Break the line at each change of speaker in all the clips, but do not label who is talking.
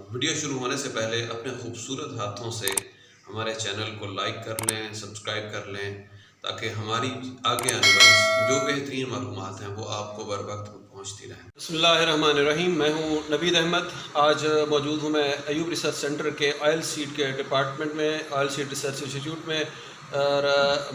Video शुरू होने से पहले अपने खूबसूरत हाथों से हमारे चैनल को लाइक कर लें, सब्सक्राइब कर लें, ताकि हमारी आगे आने वाली जो बेहतरीन मालूमात हैं वो आपको बर वक्त पहुँचती रहें। बिस्मिल्लाहिर्रहमानिर्रहीम। मैं हूँ नवीद अहमद। आज मौजूद हूँ मैं अयूब रिसर्च सेंटर के ऑयल सीड के डिपार्टमेंट में, ऑयल सीड रिसर्च इंस्टीट्यूट में, और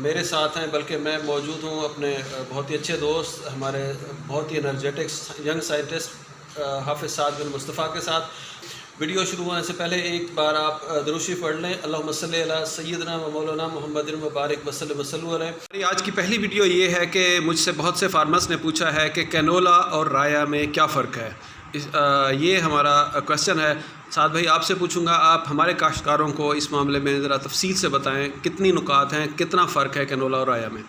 मेरे साथ हैं, बल्कि मैं मौजूद हूँ अपने बहुत ही अच्छे दोस्त, हमारे बहुत ही एनर्जेटिक यंग साइंटिस्ट हाफिज़ साद बिन मुस्तफ़ा के साथ। वीडियो शुरू होने से पहले एक बार आप दुरूद पढ़ लें। अल्लाहुम्मा सल्ली अला सय्यदना व मौलाना मुहम्मद मुबारक वसल्लम अलैहि। आज की पहली वीडियो ये है कि मुझसे बहुत से फार्मर्स ने पूछा है कि कैनोला और राया में क्या फ़र्क है। ये हमारा क्वेश्चन है। साद भाई, आपसे पूछूंगा, आप हमारे काश्तकारों को इस मामले में ज़रा तफसील से बताएं, कितनी नुकात हैं, कितना फ़र्क है कैनोला और राया में।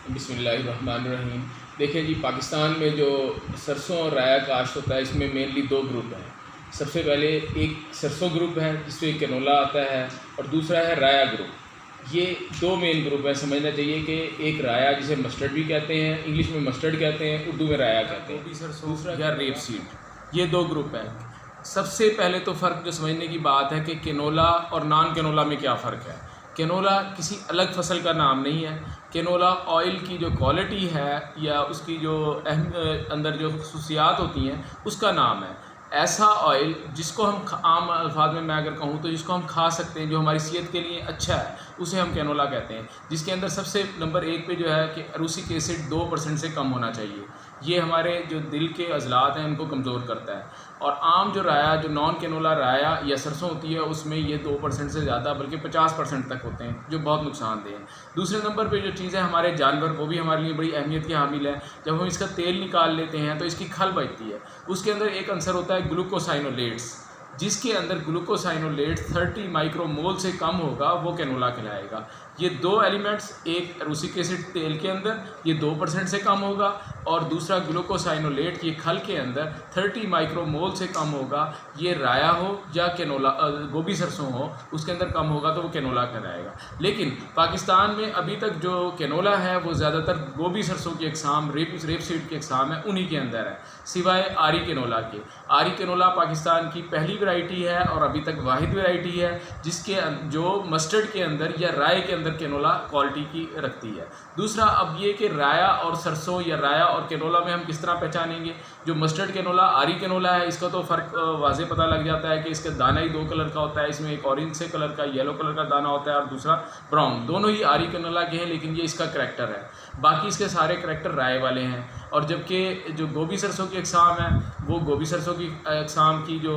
बिस्मिल्लाहिर्रहमानिर्रहीम। देखिए जी, पाकिस्तान में जो सरसों और राया काश्त होता है, इसमें मेनली दो ग्रुप हैं। सबसे पहले एक सरसों ग्रुप है जिसमें कैनोला आता है, और दूसरा है राया ग्रुप। ये दो मेन ग्रुप है। समझना चाहिए कि एक राया जिसे मस्टर्ड भी कहते हैं, इंग्लिश में मस्टर्ड कहते हैं, उर्दू में राया कहते हैं, दूसरा या रेप सीड। ये दो ग्रुप हैं। सबसे पहले तो फ़र्क जो समझने की बात है कि कैनोला और नॉन कैनोला में क्या फ़र्क है। कैनोला किसी अलग फसल का नाम नहीं है। कैनोला ऑयल की जो क्वालिटी है या उसकी जो अंदर जो खसूसियात होती हैं उसका नाम है। ऐसा ऑयल जिसको हम आम अल्फाज में मैं अगर कहूँ तो जिसको हम खा सकते हैं, जो हमारी सेहत के लिए अच्छा है, उसे हम कैनोला कहते हैं। जिसके अंदर सबसे नंबर 1 पे जो है कि अरूसिक एसिड 2% से कम होना चाहिए। ये हमारे जो दिल के अज़लात हैं उनको कमज़ोर करता है। और आम जो राया, जो नॉन कैनोला राया या सरसों होती है, उसमें ये 2% से ज़्यादा बल्कि 50% तक होते हैं, जो बहुत नुकसानदेह हैं। दूसरे नंबर पे जो चीज़ है हमारे जानवर, वो भी हमारे लिए बड़ी अहमियत की हामिल है। जब हम इसका तेल निकाल लेते हैं तो इसकी खल बचती है। उसके अंदर एक अंसर होता है ग्लूकोसाइनोलेट्स, जिसके अंदर ग्लूकोसाइनोलेट 30 माइक्रोमोल से कम होगा, वो कैनोला कहलाएगा। ये दो एलिमेंट्स, एक अरूसिक एसिड तेल के अंदर ये 2% से कम होगा, और दूसरा ग्लूकोसाइनोलेट ये खल के अंदर 30 माइक्रोमोल से कम होगा। ये राया हो या कैनोला गोभी सरसों हो, उसके अंदर कम होगा तो वो कैनोला कहलाएगा। लेकिन पाकिस्तान में अभी तक जो कैनोला है वो ज़्यादातर गोभी सरसों की अक़साम, रेप सीड की अक़साम है, उन्हीं के अंदर है, सिवाय आरी कैनोला के। आरी कैनोला पाकिस्तान की पहली वैरायटी है और अभी तक वाहिद वैरायटी है जिसके जो मस्टर्ड के अंदर या राय के अंदर कैनोला क्वालिटी की रखती है। दूसरा अब ये कि राया और सरसों या राया और कैनोला में हम किस तरह पहचानेंगे। जो मस्टर्ड कैनोला, आरी कैनोला है, इसका तो फ़र्क वाज़े पता लग जाता है कि इसका दाना ही 2 कलर का होता है। इसमें एक ऑरेंज से कलर का, येलो कलर का दाना होता है और दूसरा ब्राउन। दोनों ही आरी कैनोला के हैं, लेकिन ये इसका करैक्टर है। बाकी इसके सारे करैक्टर राय वाले हैं। और जबकि जो गोभी सरसों की अक़साम है, वो गोभी सरसों की अक़साम की जो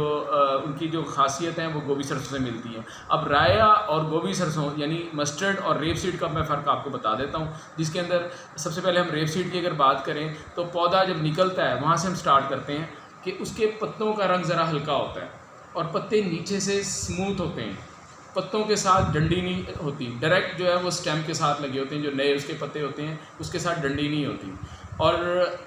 उनकी जो खासियत हैं वो गोभी सरसों से मिलती हैं। अब राया और गोभी सरसों यानी मस्टर्ड और रेप सीड का मैं फ़र्क आपको बता देता हूँ। जिसके अंदर सबसे पहले हम रेप सीड की अगर बात करें तो पौधा जब निकलता है वहाँ से हम स्टार्ट करते हैं कि उसके पत्तों का रंग ज़रा हल्का होता है और पत्ते नीचे से स्मूथ होते हैं। पत्तों के साथ डंडी नहीं होती, डायरेक्ट जो है वो स्टेम के साथ लगे होते हैं। जो नए उसके पत्ते होते हैं उसके साथ डंडी नहीं होती। और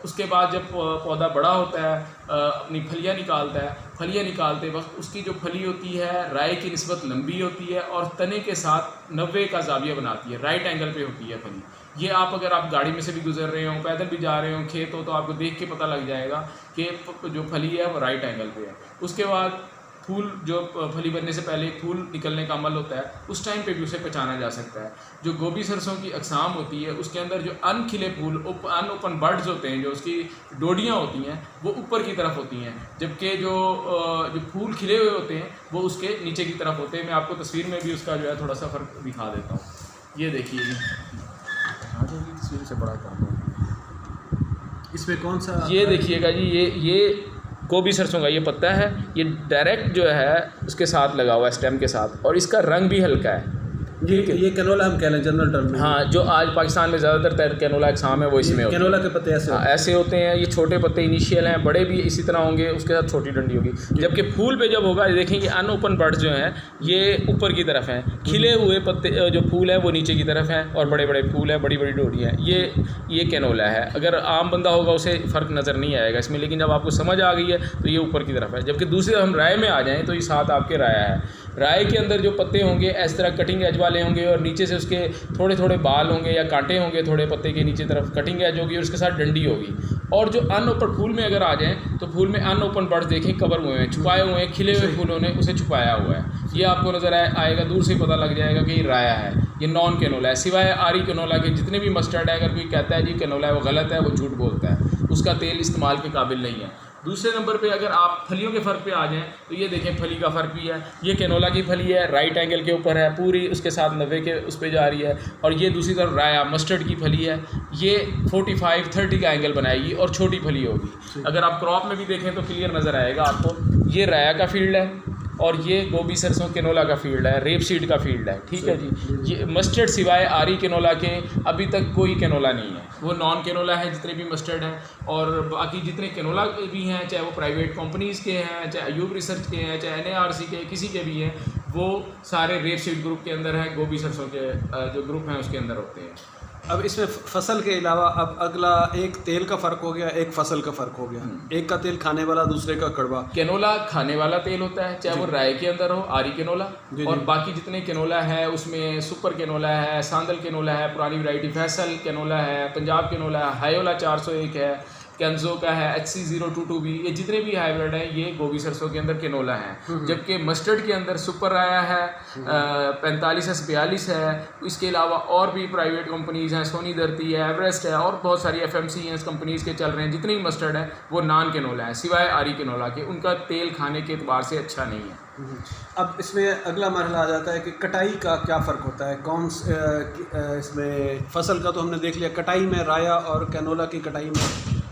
उसके बाद जब पौधा बड़ा होता है, अपनी फलियाँ निकालता है, फलियाँ निकालते वक्त उसकी जो फली होती है राय की निस्बत लंबी होती है और तने के साथ 90 का ज़ाविया बनाती है, राइट एंगल पे होती है फली। ये आप अगर आप गाड़ी में से भी गुजर रहे हो, पैदल भी जा रहे हो, खेत हो, तो आपको देख के पता लग जाएगा कि जो फली है वो राइट एंगल पे है। उसके बाद फूल, जो फली बनने से पहले फूल निकलने का अमल होता है, उस टाइम पे भी उसे पहचाना जा सकता है। जो गोभी सरसों की अक़साम होती है उसके अंदर जो अनखिले फूल, अनओपन बर्ड्स होते हैं, जो उसकी डोडियाँ होती हैं वो ऊपर की तरफ होती हैं, जबकि जो फूल खिले हुए होते हैं वो उसके नीचे की तरफ होते हैं। मैं आपको तस्वीर में भी उसका जो है थोड़ा सा फ़र्क दिखा देता हूँ। ये देखिए जी, तस्वीर से बड़ा काम
इसमें कौन सा,
ये देखिएगा जी, ये गोभी सरसों का ये पत्ता है, ये डायरेक्ट जो है उसके साथ लगा हुआ है, स्टेम के साथ, और इसका रंग भी हल्का है।
ये कैनोला हम कह लें जनरल टर्म में।
हाँ, जो आज पाकिस्तान में ज़्यादातर कैनोला अक़साम है वो इसमें
कैनोला के पत्ते ऐसे
होते हैं। ये छोटे पत्ते इनिशियल हैं, बड़े भी इसी तरह होंगे, उसके साथ छोटी डंडी होगी। जबकि फूल पे जब होगा देखेंगे अनओपन बर्ड्स जो हैं ये ऊपर की तरफ हैं, खिले हुए पत्ते जो फूल है वो नीचे की तरफ हैं, और बड़े बड़े फूल हैं, बड़ी बड़ी डोरी हैं। ये कैनोला है। अगर आम बंदा होगा उसे फ़र्क नज़र नहीं आएगा इसमें, लेकिन जब आपको समझ आ गई है तो ये ऊपर की तरफ है। जबकि दूसरे हम राय में आ जाएँ तो ये साथ आपके राया है। राय के अंदर जो पत्ते होंगे इस तरह कटिंग एज वाले होंगे, और नीचे से उसके थोड़े थोड़े बाल होंगे या कांटे होंगे थोड़े पत्ते के नीचे तरफ, कटिंग एज होगी और उसके साथ डंडी होगी। और जो अनओपन फूल में अगर आ जाएँ तो फूल में अनओपन बर्ड्स देखें कवर हुए हैं, छुपाए हुए हैं, खिले हुए फूलों ने उसे छुपाया हुआ है। ये आपको नज़र आएगा, दूर से पता लग जाएगा कि ये राया है, ये नॉन कैनोला है। सिवाय आरी कैनोला के जितने भी मस्टर्ड है, अगर कोई कहता है जी कैनोला है, वो गलत है, वो झूठ बोलता है, उसका तेल इस्तेमाल के काबिल नहीं है। दूसरे नंबर पे अगर आप फलियों के फ़र्क पे आ जाएं तो ये देखें फली का फ़र्क भी है। ये कैनोला की फली है, राइट एंगल के ऊपर है, पूरी उसके साथ 90 के उस पर जा रही है। और ये दूसरी तरफ राया मस्टर्ड की फली है, ये 45-30 का एंगल बनाएगी और छोटी फली होगी। अगर आप क्रॉप में भी देखें तो क्लियर नज़र आएगा आपको, ये राया का फील्ड है और ये गोभी सरसों कैनोला का फील्ड है, रेप सीड का फील्ड है, ठीक है जी। ये मस्टर्ड सिवाय आरी कैनोला के अभी तक कोई कैनोला नहीं है, वो नॉन कैनोला है जितने भी मस्टर्ड हैं। और बाकी जितने कैनोला भी हैं, चाहे वो प्राइवेट कंपनीज़ के हैं, चाहे अयूब रिसर्च के हैं, चाहे NARC के किसी के भी हैं, वो सारे रेप सीड ग्रुप के अंदर हैं, गोभी सरसों के जो ग्रुप हैं उसके अंदर होते हैं।
अब इसमें फसल के अलावा अब अगला एक तेल का फ़र्क हो गया, एक फसल का फ़र्क हो गया। एक का तेल खाने वाला, दूसरे का कड़वा।
कैनोला खाने वाला तेल होता है, चाहे वो राय के अंदर हो, आरी कैनोला, और बाकी जितने कैनोला है उसमें सुपर कैनोला है, सांदल कैनोला है, पुरानी वैरायटी फैसल कैनोला है, पंजाब कैनोला है, हायोला 401 है, कैंजो का है, HC022B, ये जितने भी हाइब्रिड हैं ये गोभी सरसों के अंदर कैनोला हैं। जबकि मस्टर्ड के अंदर सुपर राया है, 45S42 है। इसके अलावा और भी प्राइवेट कंपनीज़ हैं, सोनी धरती है, एवरेस्ट है, और बहुत सारी FMC कंपनीज़ के चल रहे हैं। जितने भी मस्टर्ड है वो नॉन कैनोला है, सिवाय आरी कैनोला के। उनका तेल खाने के एतबार से अच्छा नहीं है।
अब इसमें अगला मरहला आ जाता है कि कटाई का क्या फ़र्क होता है। इसमें फसल का तो हमने देख लिया, कटाई में राया और कैनोला की कटाई में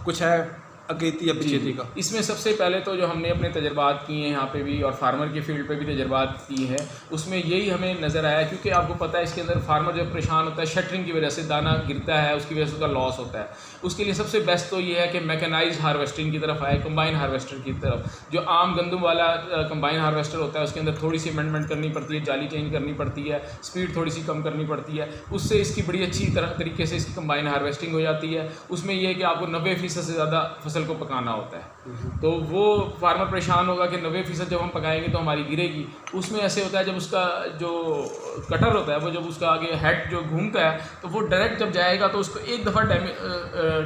कुछ है अगेती या पिछेती का।
इसमें सबसे पहले तो जो हमने अपने तजर्बात किए हैं यहाँ पे भी, और फार्मर के फील्ड पे भी तजर्बात की है, उसमें यही हमें नज़र आया, क्योंकि आपको पता है इसके अंदर फार्मर जो परेशान होता है शटरिंग की वजह से, दाना गिरता है, उसकी वजह से उसका लॉस होता है। उसके लिए सबसे बेस्ट तो ये है कि मैकेनाइज्ड हार्वेस्टिंग की तरफ आए, कंबाइन हार्वेस्टर की तरफ। जो आम गंदम वाला कंबाइन हार्वेस्टर होता है उसके अंदर थोड़ी सी अमेंडमेंट करनी पड़ती है, जाली चेंज करनी पड़ती है, स्पीड थोड़ी सी कम करनी पड़ती है, उससे इसकी बड़ी अच्छी तरीके से इसकी कंबाइन हार्वेस्टिंग हो जाती है। उसमें यह है कि आपको 90% से ज़्यादा फसल को पकाना होता है, तो वो फार्मर परेशान होगा कि 90% जब हम पकाएंगे तो हमारी गिरेगी। उसमें ऐसे होता है जब उसका जो कटर होता है वो जब उसका आगे हेड जो घूमता है तो वो डायरेक्ट जब जाएगा तो उसको एक दफ़ा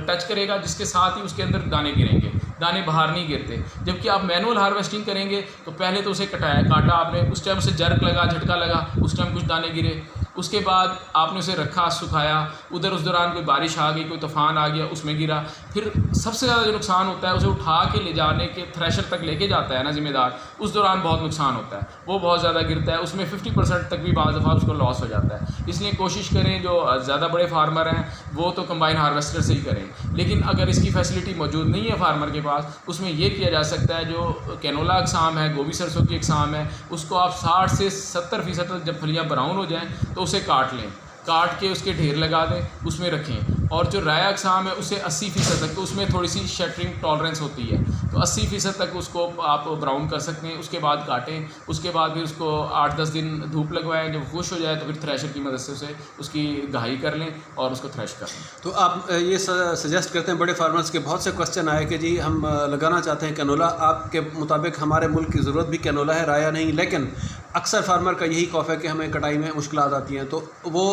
टच करेगा, जिसके साथ ही उसके अंदर दाने गिरेंगे, दाने बाहर नहीं गिरते। जबकि आप मैनुअल हार्वेस्टिंग करेंगे तो पहले तो उसे काटा आपने, उस टाइम उसे जर्क लगा, झटका लगा, उस टाइम कुछ दाने गिरे, उसके बाद आपने उसे रखा, सुखाया, उस दौरान कोई बारिश आ गई, कोई तूफान आ गया, उसमें गिरा। फिर सबसे ज़्यादा जो नुकसान होता है उसे उठा के ले जाने के, थ्रेशर तक लेके जाता है ना ज़िम्मेदार, उस दौरान बहुत नुकसान होता है, वो बहुत ज़्यादा गिरता है, उसमें 50% तक भी बाज़ दफ़ा उसको लॉस हो जाता है। इसलिए कोशिश करें जो ज़्यादा बड़े फार्मर हैं वो तो कंबाइन हार्वेस्टर से ही करें। लेकिन अगर इसकी फैसिलिटी मौजूद नहीं है फार्मर के पास, उसमें ये किया जा सकता है, जो कैनोला अक़साम है, गोभी सरसों की अक़साम है, उसको आप 60 से 70% तक जब फलियाँ ब्राउन हो जाएँ तो उसे काट लें, काट के उसके ढेर लगा दें, उसमें रखें। और जो राया अक़साम है उसे 80% तक, उसमें थोड़ी सी शटरिंग टॉलरेंस होती है, तो 80% तक उसको आप ब्राउन कर सकते हैं। उसके बाद काटें, उसके बाद फिर उसको 8-10 दिन धूप लगवाएं, जब खुश हो जाए तो फिर थ्रेशर की मदद से उसे उसकी घाई कर लें और उसको थ्रेश कर लें।
तो आप ये सजेस्ट करते हैं, बड़े फार्मर्स के बहुत से क्वेश्चन आए कि जी हम लगाना चाहते हैं कैनोला, आपके मुताबिक हमारे मुल्क की ज़रूरत भी कैनोला है, राया नहीं, लेकिन अक्सर फार्मर का यही खौफ है कि हमें कटाई में मुश्किलात आती हैं, तो वो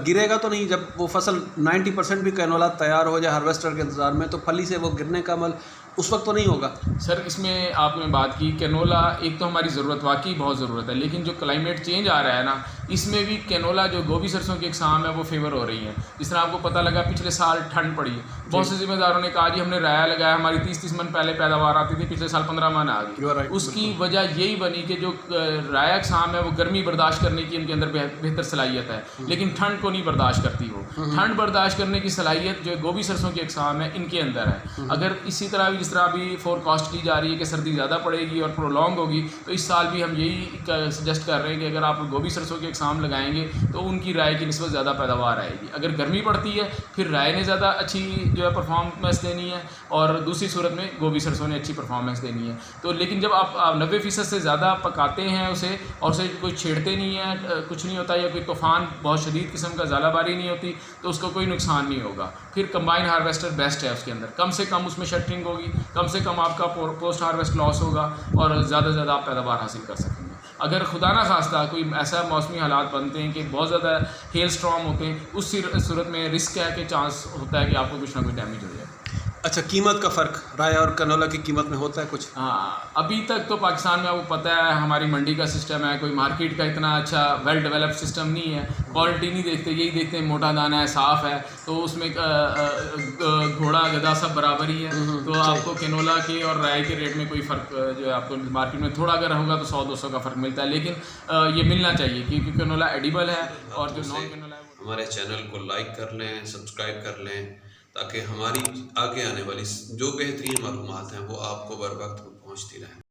गिरेगा तो नहीं जब वो फसल 90% भी कैनोला तैयार हो जाए हार्वेस्टर के इंतज़ार में, तो फली से वो गिरने का अमल उस वक्त तो नहीं होगा।
सर इसमें आपने बात की कैनोला, एक तो हमारी ज़रूरत वाकई बहुत ज़रूरत है, लेकिन जो क्लाइमेट चेंज आ रहा है ना, इसमें भी कैनोला जो गोभी सरसों की अक़साम है वो फेवर हो रही है। जिस तरह आपको पता लगा पिछले साल ठंड पड़ी, बहुत से ज़िम्मेदारों ने कहा जी हमने राया लगाया, हमारी 30 मन पहले पैदावार आती थी, पिछले साल 15 मन आ गई। उसकी वजह यही बनी कि जो राया अक़साम है वो गर्मी बर्दाश्त करने की इनके अंदर बेहतर सलाहियत है, लेकिन ठंड को नहीं बर्दाश्त करती। वो ठंड बर्दाश्त करने की सलाहियत जो गोभी सरसों की अक़साम है इनके अंदर है। अगर इसी तरह भी जिस तरह अभी फोरकास्ट की जा रही है कि सर्दी ज़्यादा पड़ेगी और प्रोलॉन्ग होगी, तो इस साल भी हम यही सजेस्ट कर रहे हैं कि अगर आप गोभी सरसों की अक़साम लगाएंगे तो उनकी राय की निस्बत ज़्यादा पैदावार आएगी। अगर गर्मी पड़ती है फिर राय ने ज़्यादा अच्छी जो है परफॉर्मेंस देनी है, और दूसरी सूरत में गोभी सरसों ने अच्छी परफॉर्मेंस देनी है। तो लेकिन जब आप 90% से ज़्यादा पकाते हैं उसे और उसे कोई छेड़ते नहीं है, कुछ नहीं होता, या कोई तूफ़ान बहुत शदीद किस्म का ज़ालाबारी नहीं होती, तो उसको कोई नुकसान नहीं होगा। फिर कंबाइन हार्वेस्टर बेस्ट है, उसके अंदर कम से कम उसमें शटरिंग होगी, कम से कम आपका पोस्ट हार्वेस्ट लॉस होगा और ज़्यादा से ज़्यादा आप पैदावार हासिल कर सकेंगे। अगर खुदा ना खास्ता कोई ऐसा मौसमी हालात बनते हैं कि बहुत ज़्यादा हेल स्टॉर्म होते हैं, उस सूरत में रिस्क है कि चांस होता है कि आपको कुछ ना कुछ डैमेज हो जाए।
अच्छा, कीमत का फ़र्क राया और कैनोला की कीमत में होता है कुछ?
हाँ, अभी तक तो पाकिस्तान में आपको पता है हमारी मंडी का सिस्टम है, कोई मार्केट का इतना अच्छा वेल डेवलप्ड सिस्टम नहीं है। क्वालिटी नहीं देखते, यही देखते हैं मोटा दाना है, साफ़ है, तो उसमें घोड़ा गधा सब बराबर ही है। तो आपको कैनोला के और राय के रेट में कोई फ़र्क जो है आपको मार्केट में थोड़ा अगर होगा तो 100-200 का फ़र्क मिलता है, लेकिन ये मिलना चाहिए क्योंकि कैनोला एडिबल है और जो नॉन कैनोला है
हमारे चैनल को लाइक कर लें, सब्सक्राइब कर लें, ताकि हमारी आगे आने वाली जो बेहतरीन मालूमात हैं वो आपको बर वक्त पहुँचती रहें।